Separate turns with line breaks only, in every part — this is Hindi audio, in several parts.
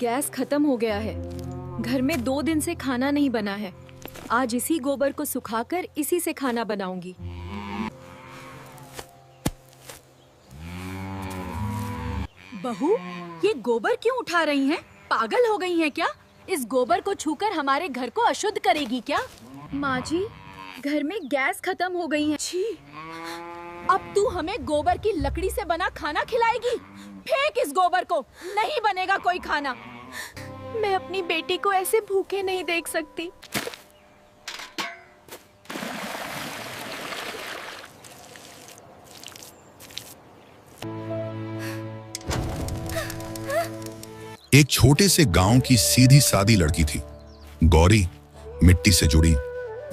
गैस खत्म हो गया है। घर में 2 दिन से खाना नहीं बना है। आज इसी गोबर को सुखाकर इसी से खाना बनाऊंगी। बहू, ये गोबर क्यों उठा रही हैं? पागल हो गई हैं क्या? इस गोबर को छूकर हमारे घर को अशुद्ध करेगी क्या? माँ जी, घर में गैस खत्म हो गई है। छी! अब तू हमें गोबर की लकड़ी से बना खाना खिलाएगी? फेंक इस गोबर को, नहीं बनेगा कोई खाना। मैं अपनी बेटी को ऐसे भूखे नहीं देख सकती।
एक छोटे से गांव की सीधी सादी लड़की थी गौरी। मिट्टी से जुड़ी,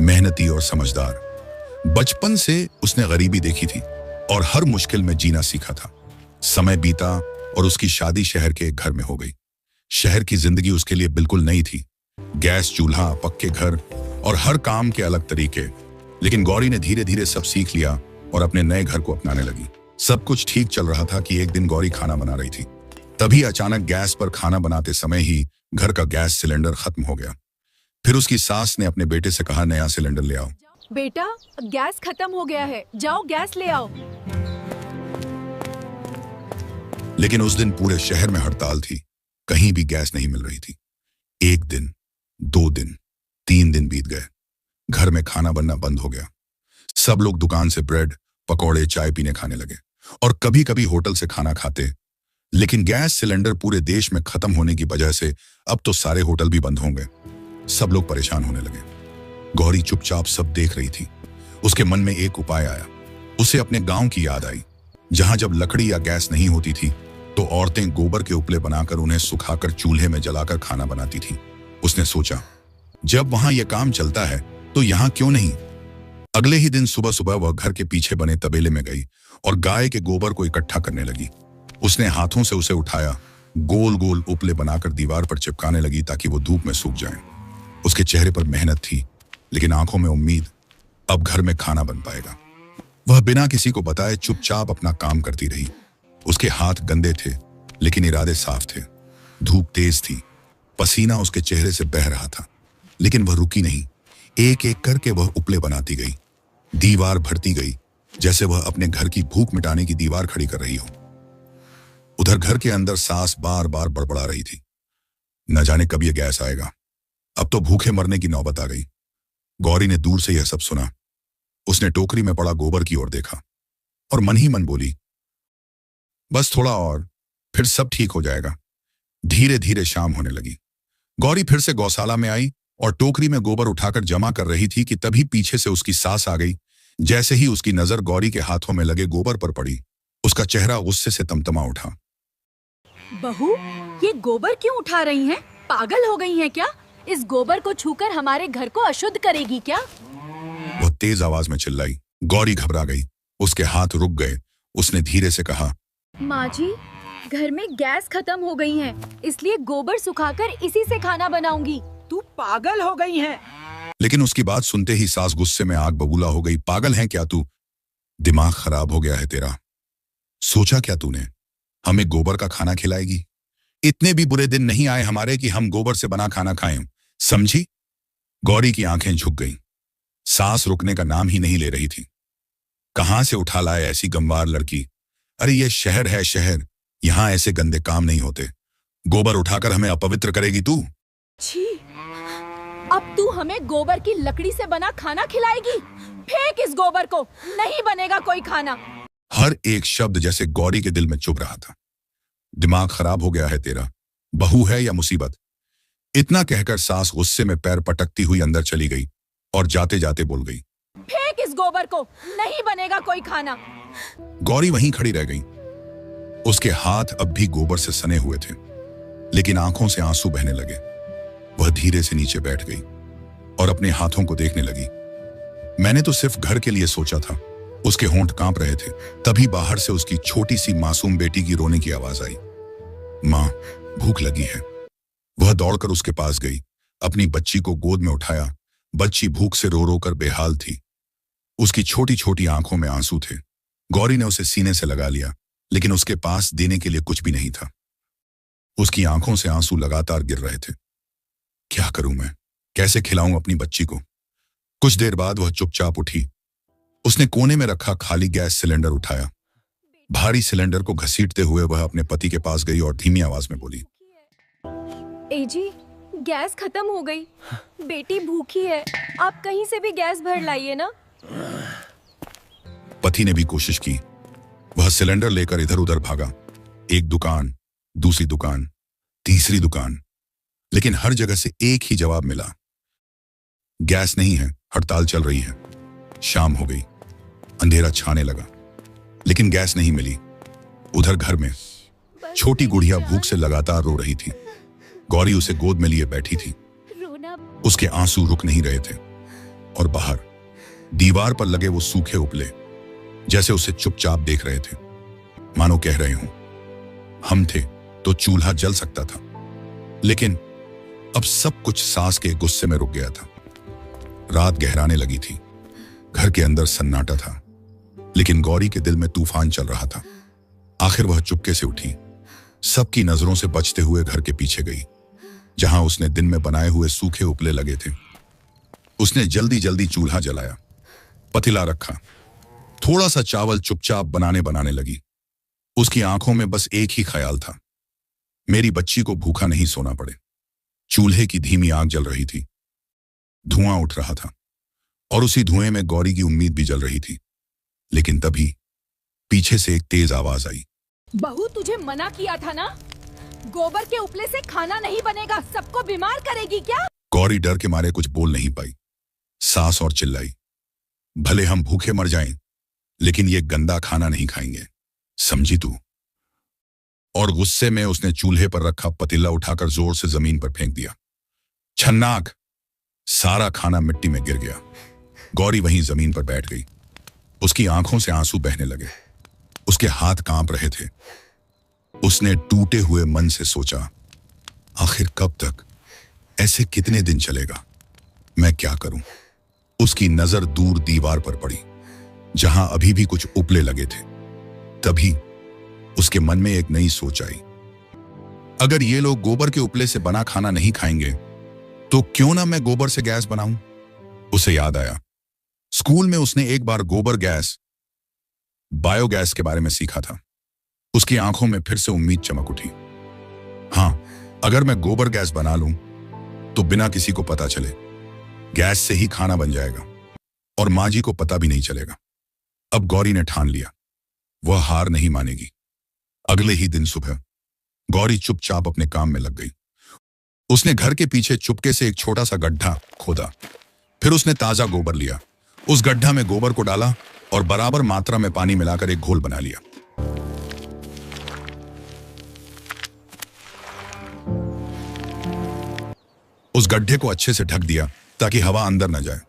मेहनती और समझदार। बचपन से उसने गरीबी देखी थी और हर मुश्किल में जीना सीखा था। समय बीता और उसकी शादी शहर के एक घर में हो गई। शहर की जिंदगी उसके लिए बिल्कुल नई थी। गैस चूल्हा, पक्के घर और हर काम के अलग तरीके। लेकिन गौरी ने धीरे धीरे सब सीख लिया और अपने नए घर को अपनाने लगी। सब कुछ ठीक चल रहा था कि एक दिन गौरी खाना बना रही थी। तभी अचानक गैस पर खाना बनाते समय ही घर का गैस सिलेंडर खत्म हो गया। फिर उसकी सास ने अपने बेटे से कहा, नया सिलेंडर ले आओ।
बेटा, गैस खत्म हो गया है, जाओ गैस ले आओ।
लेकिन उस दिन पूरे शहर में हड़ताल थी। कहीं भी गैस नहीं मिल रही थी। 1 दिन, 2 दिन, 3 दिन बीत गए। घर में खाना बनना बंद हो गया। सब लोग दुकान से ब्रेड, पकौड़े, चाय पीने खाने लगे और कभी कभी होटल से खाना खाते। लेकिन गैस सिलेंडर पूरे देश में खत्म होने की वजह से अब तो सारे होटल भी बंद होंगे। सब लोग परेशान होने लगे। गौरी चुपचाप सब देख रही थी। उसके मन में एक उपाय आया। उसे अपने गांव की याद आई, जहां जब लकड़ी या गैस नहीं होती थी तो औरतें गोबर के उपले बनाकर उन्हें सुखाकर चूल्हे में जलाकर खाना बनाती थी। उसने सोचा, जब वहां यह काम चलता है तो यहां क्यों नहीं। अगले ही दिन सुबह सुबह वह घर के पीछे बने तबेले में गई और गाय के गोबर को इकट्ठा करने लगी। उसने हाथों से उसे उठाया, गोल गोल उपले बनाकर दीवार पर चिपकाने लगी ताकि वो धूप में सूख जाए। उसके चेहरे पर मेहनत थी, लेकिन आंखों में उम्मीद। अब घर में खाना बन पाएगा। वह बिना किसी को बताए चुपचाप अपना काम करती रही। उसके हाथ गंदे थे, लेकिन इरादे साफ थे। धूप तेज थी, पसीना उसके चेहरे से बह रहा था, लेकिन वह रुकी नहीं। एक एक करके वह उपले बनाती गई, दीवार भरती गई, जैसे वह अपने घर की भूख मिटाने की दीवार खड़ी कर रही हो। उधर घर के अंदर सास बार बार बड़बड़ा रही थी, न जाने कब यह गैस आएगा। अब तो भूखे मरने की नौबत आ गई। गौरी ने दूर से यह सब सुना। उसने टोकरी में पड़ा गोबर की ओर देखा और मन ही मन बोली, बस थोड़ा और, फिर सब ठीक हो जाएगा। धीरे धीरे शाम होने लगी। गौरी फिर से गौशाला में आई और टोकरी में गोबर उठाकर जमा कर रही थी कि तभी पीछे से उसकी सास आ गई। जैसे ही उसकी नजर गौरी के हाथों में लगे गोबर पर पड़ी, उसका चेहरा गुस्से से तमतमा उठा।
बहू, ये गोबर क्यों उठा रही हैं? पागल हो गई हैं क्या? इस गोबर को छूकर हमारे घर को अशुद्ध करेगी क्या?
वह तेज आवाज में चिल्लाई। गौरी घबरा गई, उसके हाथ रुक गए। उसने धीरे से कहा,
माँ जी, घर में गैस खत्म हो गई है, इसलिए गोबर सुखाकर इसी से खाना बनाऊंगी।
तू पागल हो गई है।
लेकिन उसकी बात सुनते ही सास गुस्से में आग बबूला हो गई। पागल है क्या तू? दिमाग खराब हो गया है तेरा? सोचा क्या तूने, हमें गोबर का खाना खिलाएगी? इतने भी बुरे दिन नहीं आए हमारे कि हम गोबर से बना खाना खाएं, समझी? गौरी की आंखें झुक गईं। सांस रुकने का नाम ही नहीं ले रही थी। कहां से उठा लाए ऐसी गंवार लड़की? अरे ये शहर है शहर, यहां ऐसे गंदे काम नहीं होते। गोबर उठाकर हमें अपवित्र करेगी तू?
छी! अब तू हमें गोबर की लकड़ी से बना खाना खिलाएगी? फेंक इस गोबर को, नहीं बनेगा कोई खाना।
हर एक शब्द जैसे गौरी के दिल में चुभ रहा था। दिमाग खराब हो गया है तेरा? बहू है या मुसीबत? इतना कहकर सास गुस्से में पैर पटकती हुई अंदर चली गई और जाते जाते बोल गई,
फेंक इस गोबर को, नहीं बनेगा कोई खाना।
गौरी वहीं खड़ी रह गई। उसके हाथ अब भी गोबर से सने हुए थे, लेकिन आंखों से आंसू बहने लगे। वह धीरे से नीचे बैठ गई और अपने हाथों को देखने लगी। मैंने तो सिर्फ घर के लिए सोचा था। उसके होंठ कांप रहे थे। तभी बाहर से उसकी छोटी सी मासूम बेटी की रोने की आवाज आई। माँ, भूख लगी है। वह दौड़कर उसके पास गई, अपनी बच्ची को गोद में उठाया। बच्ची भूख से रो रो कर बेहाल थी। उसकी छोटी छोटी आंखों में आंसू थे। गौरी ने उसे सीने से लगा लिया, लेकिन उसके पास देने के लिए कुछ भी नहीं था। उसकी आंखों से आंसू लगातार गिर रहे थे। क्या करूं मैं, कैसे खिलाऊं अपनी बच्ची को? कुछ देर बाद वह चुपचाप उठी। उसने कोने में रखा खाली गैस सिलेंडर उठाया। भारी सिलेंडर को घसीटते हुए वह अपने पति के पास गई और धीमी आवाज में बोली,
ए जी, गैस खत्म हो गई। बेटी भूखी है, आप कहीं से भी गैस भर लाइए ना।
पति ने भी कोशिश की। वह सिलेंडर लेकर इधर उधर भागा, एक दुकान, दूसरी दुकान, तीसरी दुकान, लेकिन हर जगह से एक ही जवाब मिला, गैस नहीं है, हड़ताल चल रही है। शाम हो गई, अंधेरा छाने लगा, लेकिन गैस नहीं मिली। उधर घर में छोटी गुड़िया भूख से लगातार रो रही थी। गौरी उसे गोद में लिए बैठी थी। उसके आंसू रुक नहीं रहे थे और बाहर दीवार पर लगे वो सूखे उपले जैसे उसे चुपचाप देख रहे थे, मानो कह रहे हों, हम थे तो चूल्हा जल सकता था। लेकिन अब सब कुछ सास के गुस्से में रुक गया था। रात गहराने लगी थी। घर के अंदर सन्नाटा था, लेकिन गौरी के दिल में तूफान चल रहा था। आखिर वह चुपके से उठी, सबकी नजरों से बचते हुए घर के पीछे गई, जहां उसने दिन में बनाए हुए सूखे उपले लगे थे। उसने जल्दी जल्दी चूल्हा जलाया, पतीला रखा, थोड़ा सा चावल चुपचाप बनाने लगी। उसकी आंखों में बस एक ही ख्याल था, मेरी बच्ची को भूखा नहीं सोना पड़े। चूल्हे की धीमी आग जल रही थी, धुआं उठ रहा था और उसी धुएं में गौरी की उम्मीद भी जल रही थी। लेकिन तभी पीछे से एक तेज आवाज आई,
बहू, तुझे मना किया था ना, गोबर के उपले से खाना नहीं बनेगा, सबको बीमार करेगी क्या?
गौरी डर के मारे कुछ बोल नहीं पाई। सास और चिल्लाई, भले हम भूखे मर जाएं, लेकिन ये गंदा खाना नहीं खाएंगे, समझी तू? और गुस्से में उसने चूल्हे पर रखा पतीला उठाकर जोर से जमीन पर फेंक दिया। छन्नाक, सारा खाना मिट्टी में गिर गया। गौरी वहीं जमीन पर बैठ गई। उसकी आंखों से आंसू बहने लगे, उसके हाथ कांप रहे थे। उसने टूटे हुए मन से सोचा, आखिर कब तक, ऐसे कितने दिन चलेगा, मैं क्या करूं? उसकी नजर दूर दीवार पर पड़ी, जहां अभी भी कुछ उपले लगे थे। तभी उसके मन में एक नई सोच आई, अगर ये लोग गोबर के उपले से बना खाना नहीं खाएंगे, तो क्यों ना मैं गोबर से गैस बनाऊं? उसे याद आया, स्कूल में उसने एक बार गोबर गैस, बायोगैस के बारे में सीखा था। उसकी आंखों में फिर से उम्मीद चमक उठी। हां, अगर मैं गोबर गैस बना लूं, तो बिना किसी को पता चले गैस से ही खाना बन जाएगा और माँ जी को पता भी नहीं चलेगा। अब गौरी ने ठान लिया, वह हार नहीं मानेगी। अगले ही दिन सुबह गौरी चुपचाप अपने काम में लग गई। उसने घर के पीछे चुपके से एक छोटा सा गड्ढा खोदा। फिर उसने ताजा गोबर लिया, उस गड्ढा में गोबर को डाला और बराबर मात्रा में पानी मिलाकर एक घोल बना लिया। उस गड्ढे को अच्छे से ढक दिया ताकि हवा अंदर न जाए।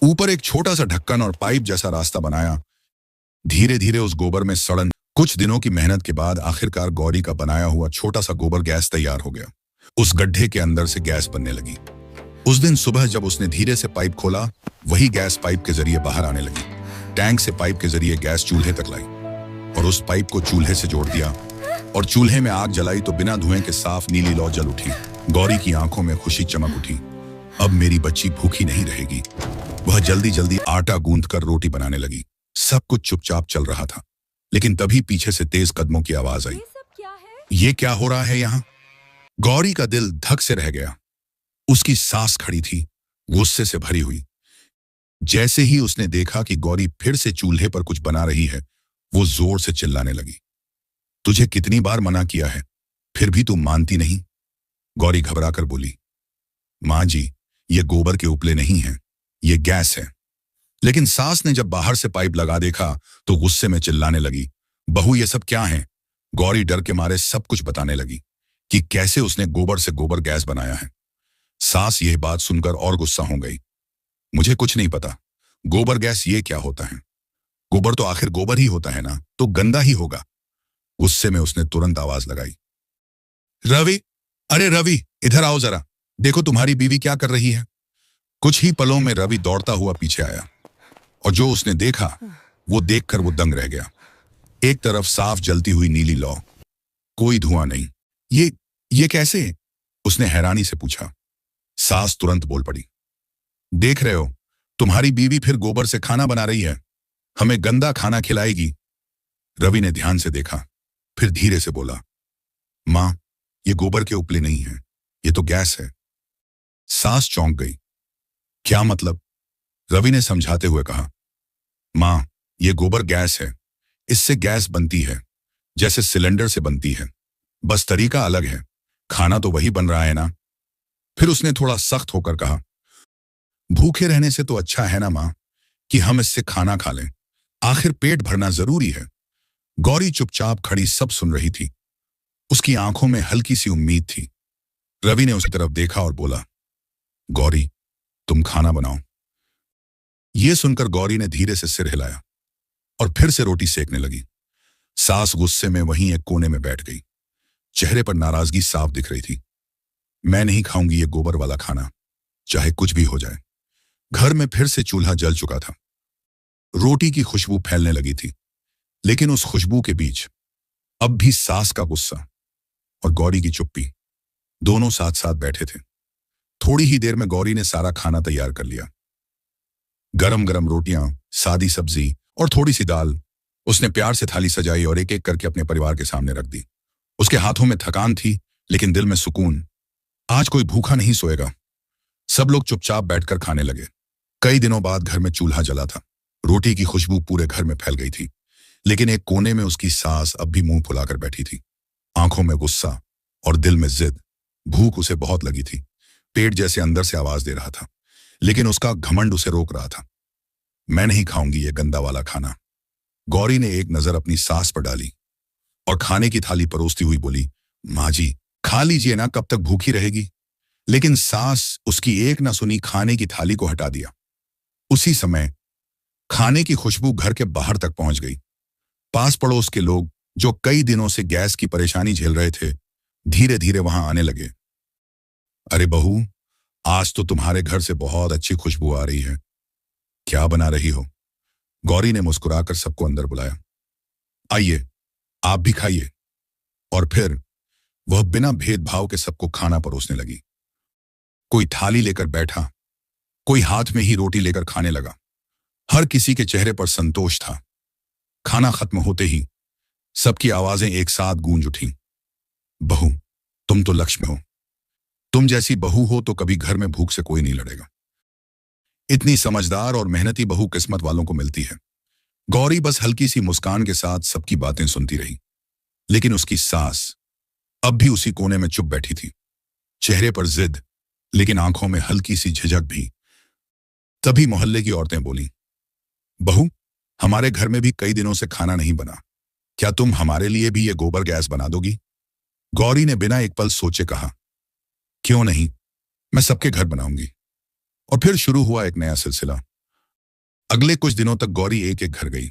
ऊपर एक छोटा सा ढक्कन और पाइप जैसा रास्ता बनाया। धीरे धीरे उस गोबर में सड़न। कुछ दिनों की मेहनत के बाद आखिरकार गौरी का बनाया हुआ छोटा सा गोबर गैस तैयार हो गया। उस गड्ढे के अंदर से गैस बनने लगी। उस दिन सुबह जब उसने धीरे से पाइप खोला, वही गैस पाइप के जरिए बाहर आने लगी। टैंक से पाइप के जरिए गैस चूल्हे तक लाई और उस पाइप को चूल्हे से जोड़ दिया और चूल्हे में आग जलाई तो बिना धुएं के साफ नीली लौ जल उठी। गौरी की आंखों में खुशी चमक उठी, अब मेरी बच्ची भूखी नहीं रहेगी। वह जल्दी जल्दी आटा गूंथकर रोटी बनाने लगी। सब कुछ चुपचाप चल रहा था, लेकिन तभी पीछे से तेज कदमों की आवाज आई।
ये सब क्या है?
ये क्या हो रहा है यहाँ? गौरी का दिल धक से रह गया। उसकी सास खड़ी थी, गुस्से से भरी हुई। जैसे ही उसने देखा कि गौरी फिर से चूल्हे पर कुछ बना रही है, वो जोर से चिल्लाने लगी, तुझे कितनी बार मना किया है, फिर भी तू मानती नहीं? गौरी घबराकर बोली, माँ जी, ये गोबर के उपले नहीं हैं, ये गैस है। लेकिन सास ने जब बाहर से पाइप लगा देखा तो गुस्से में चिल्लाने लगी, बहू ये सब क्या है? गौरी डर के मारे सब कुछ बताने लगी कि कैसे उसने गोबर से गोबर गैस बनाया है। सास यह बात सुनकर और गुस्सा हो गई, मुझे कुछ नहीं पता, गोबर गैस ये क्या होता है? गोबर तो आखिर गोबर ही होता है ना, तो गंदा ही होगा। गुस्से में उसने तुरंत आवाज लगाई, रवि, अरे रवि, इधर आओ जरा, देखो तुम्हारी बीवी क्या कर रही है। कुछ ही पलों में रवि दौड़ता हुआ पीछे आया और जो उसने देखा वो देखकर वो दंग रह गया। एक तरफ साफ जलती हुई नीली लौ, कोई धुआं नहीं। ये कैसे? उसने हैरानी से पूछा। सास तुरंत बोल पड़ी, देख रहे हो, तुम्हारी बीवी फिर गोबर से खाना बना रही है, हमें गंदा खाना खिलाएगी। रवि ने ध्यान से देखा, फिर धीरे से बोला, मां, ये गोबर के उपले नहीं है, ये तो गैस है। सास चौंक गई। क्या मतलब? रवि ने समझाते हुए कहा, मां, ये गोबर गैस है, इससे गैस बनती है जैसे सिलेंडर से बनती है, बस तरीका अलग है, खाना तो वही बन रहा है ना। फिर उसने थोड़ा सख्त होकर कहा, भूखे रहने से तो अच्छा है ना मां कि हम इससे खाना खा लें, आखिर पेट भरना जरूरी है। गौरी चुपचाप खड़ी सब सुन रही थी। उसकी आंखों में हल्की सी उम्मीद थी। रवि ने उसकी तरफ देखा और बोला, गौरी, तुम खाना बनाओ। यह सुनकर गौरी ने धीरे से सिर हिलाया और फिर से रोटी सेकने लगी। सास गुस्से में वहीं एक कोने में बैठ गई। चेहरे पर नाराजगी साफ दिख रही थी। मैं नहीं खाऊंगी ये गोबर वाला खाना, चाहे कुछ भी हो जाए। घर में फिर से चूल्हा जल चुका था। रोटी की खुशबू फैलने लगी थी, लेकिन उस खुशबू के बीच अब भी सास का गुस्सा और गौरी की चुप्पी, दोनों साथ साथ बैठे थे। थोड़ी ही देर में गौरी ने सारा खाना तैयार कर लिया। गरम गरम रोटियां, सादी सब्जी और थोड़ी सी दाल। उसने प्यार से थाली सजाई और एक एक करके अपने परिवार के सामने रख दी। उसके हाथों में थकान थी, लेकिन दिल में सुकून। आज कोई भूखा नहीं सोएगा। सब लोग चुपचाप बैठकर खाने लगे। कई दिनों बाद घर में चूल्हा जला था। रोटी की खुशबू पूरे घर में फैल गई थी, लेकिन एक कोने में उसकी सास अब भी मुंह फुलाकर बैठी थी। आंखों में गुस्सा और दिल में जिद। भूख उसे बहुत लगी थी। पेट जैसे अंदर से आवाज दे रहा था, लेकिन उसका घमंड उसे रोक रहा था। मैं नहीं खाऊंगी ये गंदा वाला खाना। गौरी ने एक नजर अपनी सास पर डाली और खाने की थाली परोसती हुई बोली, माँ जी, खा लीजिए ना, कब तक भूखी रहेगी। लेकिन सास उसकी एक ना सुनी, खाने की थाली को हटा दिया। उसी समय खाने की खुशबू घर के बाहर तक पहुंच गई। पास पड़ोस के लोग, जो कई दिनों से गैस की परेशानी झेल रहे थे, धीरे धीरे वहां आने लगे। अरे बहू, आज तो तुम्हारे घर से बहुत अच्छी खुशबू आ रही है, क्या बना रही हो? गौरी ने मुस्कुराकर सबको अंदर बुलाया। आइए, आप भी खाइए। और फिर वह बिना भेदभाव के सबको खाना परोसने लगी। कोई थाली लेकर बैठा, कोई हाथ में ही रोटी लेकर खाने लगा। हर किसी के चेहरे पर संतोष था। खाना खत्म होते ही सबकी आवाजें एक साथ गूंज उठी। बहू, तुम तो लक्ष्मी हो। तुम जैसी बहू हो तो कभी घर में भूख से कोई नहीं लड़ेगा। इतनी समझदार और मेहनती बहू किस्मत वालों को मिलती है। गौरी बस हल्की सी मुस्कान के साथ सबकी बातें सुनती रही, लेकिन उसकी सास अब भी उसी कोने में चुप बैठी थी। चेहरे पर जिद, लेकिन आंखों में हल्की सी झिझक भी। तभी मोहल्ले की औरतें बोली, बहू, हमारे घर में भी कई दिनों से खाना नहीं बना, क्या तुम हमारे लिए भी ये गोबर गैस बना दोगी? गौरी ने बिना एक पल सोचे कहा, क्यों नहीं, मैं सबके घर बनाऊंगी। और फिर शुरू हुआ एक नया सिलसिला। अगले कुछ दिनों तक गौरी एक एक घर गई।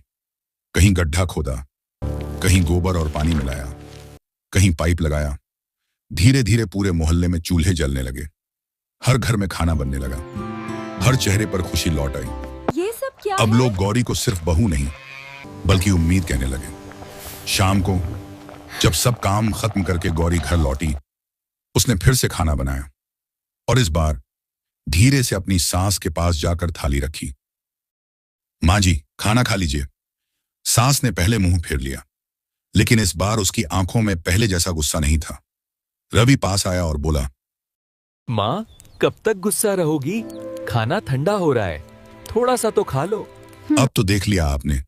कहीं गड्ढा खोदा, कहीं गोबर और पानी मिलाया, कहीं पाइप लगाया। धीरे धीरे पूरे मोहल्ले में चूल्हे जलने लगे। हर घर में खाना बनने लगा। हर चेहरे पर खुशी लौट आई।
ये सब क्या
अब
है?
लोग गौरी को सिर्फ बहू नहीं, बल्कि उम्मीद कहने लगे। शाम को जब सब काम खत्म करके गौरी घर लौटी, उसने फिर से खाना बनाया और इस बार धीरे से अपनी सास के पास जाकर थाली रखी। माँ जी, खाना खा लीजिए। सास ने पहले मुंह फेर लिया, लेकिन इस बार उसकी आंखों में पहले जैसा गुस्सा नहीं था। रवि पास आया और बोला,
माँ, कब तक गुस्सा रहोगी? खाना ठंडा हो रहा है, थोड़ा सा तो खा लो।
अब तो देख लिया आपने,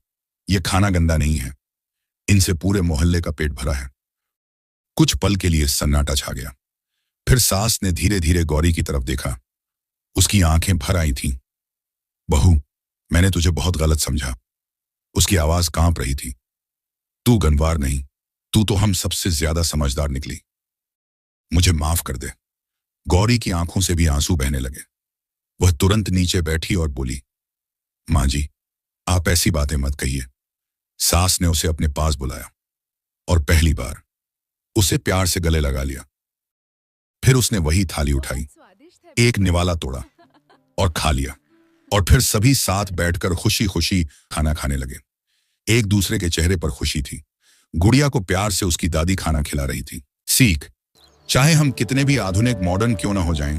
ये खाना गंदा नहीं है, इनसे पूरे मोहल्ले का पेट भरा है। कुछ पल के लिए सन्नाटा छा गया। फिर सास ने धीरे धीरे गौरी की तरफ देखा। उसकी आंखें भर आई थीं। बहू, मैंने तुझे बहुत गलत समझा। उसकी आवाज कांप रही थी। तू गनवार नहीं, तू तो हम सबसे ज्यादा समझदार निकली। मुझे माफ कर दे। गौरी की आंखों से भी आंसू बहने लगे। वह तुरंत नीचे बैठी और बोली, माँ जी, आप ऐसी बातें मत कहिए। सास ने उसे अपने पास बुलाया और पहली बार उसे प्यार से गले लगा लिया। फिर उसने वही थाली उठाई, एक निवाला तोड़ा और खा लिया। और फिर सभी साथ बैठकर खुशी खुशी खाना खाने लगे। एक दूसरे के चेहरे पर खुशी थी। गुड़िया को प्यार से उसकी दादी खाना खिला रही थी। सीख, चाहे हम कितने भी आधुनिक मॉडर्न क्यों ना हो जाएं,